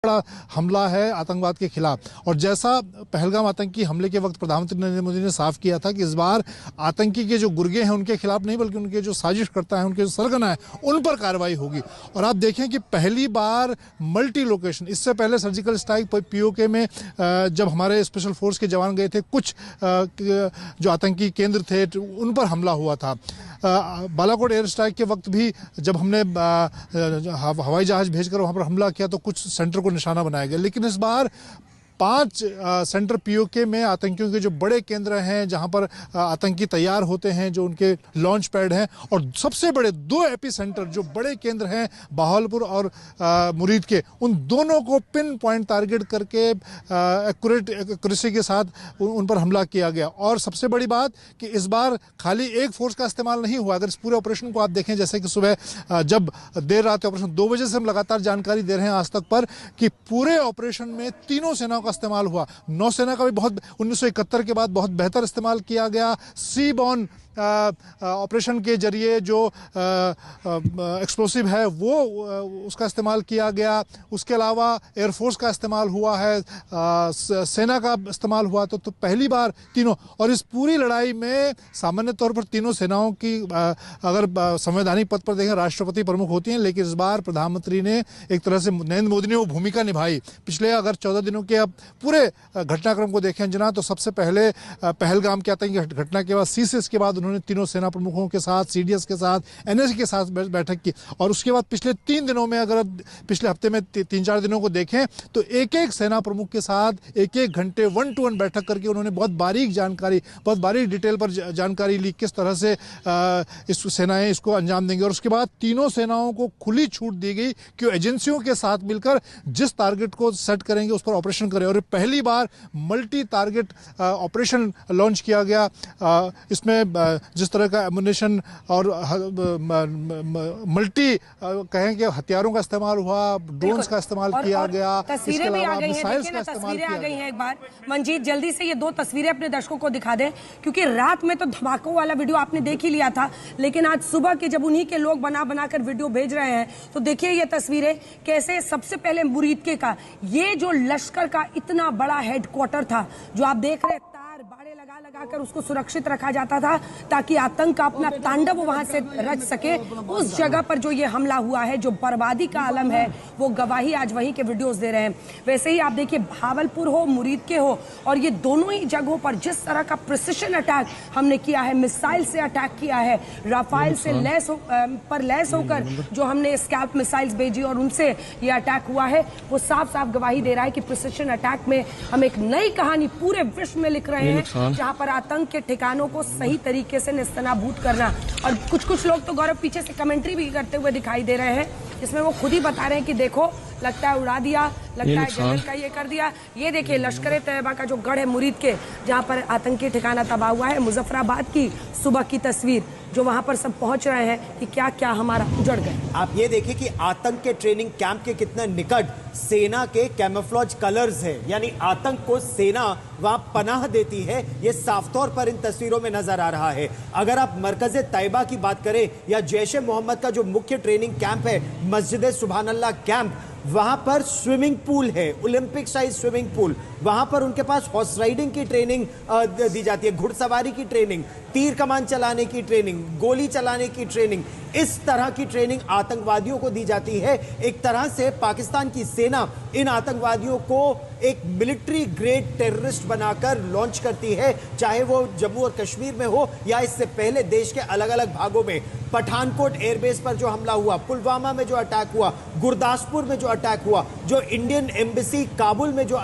बड़ा हमला है आतंकवाद के खिलाफ। और जैसा पहलगाम आतंकी हमले के वक्त प्रधानमंत्री नरेंद्र मोदी ने साफ किया था कि इस बार आतंकी के जो गुर्गे हैं उनके खिलाफ नहीं, बल्कि उनके जो साजिश करता है, उनके जो सरगना है, उन पर कार्रवाई होगी। और आप देखें कि पहली बार मल्टी लोकेशन, इससे पहले सर्जिकल स्ट्राइक पीओके में जब हमारे स्पेशल फोर्स के जवान गए थे, कुछ जो आतंकी केंद्र थे उन पर हमला हुआ था। बालाकोट एयर स्ट्राइक के वक्त भी जब हमने हवाई जहाज भेजकर वहां पर हमला किया तो कुछ सेंटर को निशाना बनाया गया। लेकिन इस बार 5 सेंटर पीओके में आतंकियों के जो बड़े केंद्र हैं, जहां पर आतंकी तैयार होते हैं, जो उनके लॉन्च पैड हैं, और सबसे बड़े 2 एपी सेंटर जो बड़े केंद्र हैं बहावलपुर और मुरीद के, उन दोनों को पिन पॉइंट टारगेट करके एक्यूरेसी के साथ उन पर हमला किया गया। और सबसे बड़ी बात कि इस बार खाली एक फोर्स का इस्तेमाल नहीं हुआ। अगर इस पूरे ऑपरेशन को आप देखें, जैसे कि सुबह जब देर रात ऑपरेशन 2 बजे से हम लगातार जानकारी दे रहे हैं आज तक पर, कि पूरे ऑपरेशन में तीनों सेनाओं इस्तेमाल हुआ। नौसेना का भी बहुत 1971 के बाद बहुत बेहतर इस्तेमाल किया गया। सी बॉर्न ऑपरेशन के जरिए जो एक्सप्लोसिव है वो उसका इस्तेमाल किया गया। उसके अलावा एयरफोर्स का इस्तेमाल हुआ है, सेना का इस्तेमाल हुआ। तो पहली बार तीनों, और इस पूरी लड़ाई में सामान्य तौर पर तीनों सेनाओं की अगर संवैधानिक पद पर देखें राष्ट्रपति प्रमुख होती हैं, लेकिन इस बार प्रधानमंत्री ने एक तरह से नरेंद्र मोदी ने वो भूमिका निभाई। पिछले अगर 14 दिनों के अब पूरे घटनाक्रम को देखें जना, तो सबसे पहले पहलगाम के आतंकी घटना के बाद सीसीएस के बाद उन्होंने तीनों सेना प्रमुखों के साथ, सीडीएस के साथ, एनएसजी के साथ बैठक की। और उसके बाद पिछले 3 दिनों में, अगर पिछले हफ्ते में 3-4 दिनों को देखें, तो एक सेना प्रमुख के साथ 1-1 घंटे 1-to-1 बैठक करके उन्होंने बहुत बारीक जानकारी, बहुत बारीक डिटेल पर जानकारी ली, किस तरह से इस सेनाएं इसको अंजाम देंगे। और उसके बाद तीनों सेनाओं को खुली छूट दी गई कि एजेंसियों के साथ मिलकर जिस टारगेट को सेट करेंगे उस पर ऑपरेशन करें। और पहली बार मल्टी टारगेट ऑपरेशन लॉन्च किया गया। इसमें जिस तरह का एमुनेशन और मल्टी कहें कि हथियारों का इस्तेमाल हुआ, ड्रोन्स का इस्तेमाल किया गया, तस्वीरें भी आ गई हैं, देखिए ना, तस्वीरें आ गई हैं। एक बार मंजीत जल्दी से ये 2 तस्वीरें अपने दर्शकों को दिखा दें, क्योंकि रात में तो धमाकों वाला वीडियो आपने देख ही लिया था, लेकिन आज सुबह के जब उन्हीं के लोग बनाकर वीडियो भेज रहे हैं, तो देखिए ये तस्वीरें कैसे। सबसे पहले मुरीदके का ये जो लश्कर का इतना बड़ा हेडक्वार्टर था, जो आप देख रहे हैं, बाड़े लगाकर उसको सुरक्षित रखा जाता था ताकि आतंक का अपना तांडव वहां से रच सके। उस जगह पर जो ये हमला हुआ है, जो बर्बादी का आलम है, वो गवाही आज वहीं के वीडियोस दे रहे हैं। वैसे ही आप देखिए, भावलपुर हो, मुरीदके हो, और ये दोनों ही जगहों पर जिस तरह का प्रिसिशन अटैक हमने किया है, मिसाइल से अटैक किया है, राफेल से लैस होकर जो हमने स्कैल्प मिसाइल्स भेजी और उनसे ये अटैक हुआ है, वो साफ साफ गवाही दे रहा है कि प्रिसिशन अटैक में हम एक नई कहानी पूरे विश्व में लिख रहे हैं, जहां पर आतंक के ठिकानों को सही तरीके से निस्तेनाबूद करना। और कुछ लोग तो गौरव पीछे से कमेंट्री भी करते हुए दिखाई दे रहे हैं, जिसमें वो खुद ही बता रहे हैं कि देखो, लगता है उड़ा दिया, लगता है जनरल का ये कर दिया। ये देखिए लश्कर तैयबा का जो गढ़ है मुरीद के, जहां पर आतंकी ठिकाना तबाह हुआ है। मुजफ्फराबाद की सुबह की तस्वीर, जो वहां पर सब पहुंच रहे हैं कि क्या क्या हमारा उजड़ गए। आप ये देखिए कि आतंक के ट्रेनिंग कैंप के कितना निकट सेना के कैमोफ्लेज कलर्स है, यानी आतंक को सेना वहां पनाह देती है, ये साफ तौर पर इन तस्वीरों में नजर आ रहा है। अगर आप मरकज तैयबा की बात करें या जैश ए मोहम्मद का जो मुख्य ट्रेनिंग कैंप है, मस्जिद सुभान अल्लाह कैंप, वहां पर स्विमिंग पूल है, ओलंपिक साइज स्विमिंग पूल। वहां पर उनके पास हॉर्स राइडिंग की ट्रेनिंग दी जाती है, घुड़सवारी की ट्रेनिंग, तीर कमान चलाने की ट्रेनिंग, गोली चलाने की ट्रेनिंग। इस तरह की ट्रेनिंग आतंकवादियों को दी जाती है। एक तरह से पाकिस्तान की सेना इन आतंकवादियों को एक मिलिट्री ग्रेड टेररिस्ट बनाकर लॉन्च करती है, चाहे वो जम्मू और कश्मीर में हो या इससे पहले देश के अलग अलग भागों में। पठानकोट एयरबेस पर जो हमला हुआ, पुलवामा में जो अटैक हुआ, गुरदासपुर में जो अटैक हुआ, जो इंडियन एम्बेसी काबुल में जो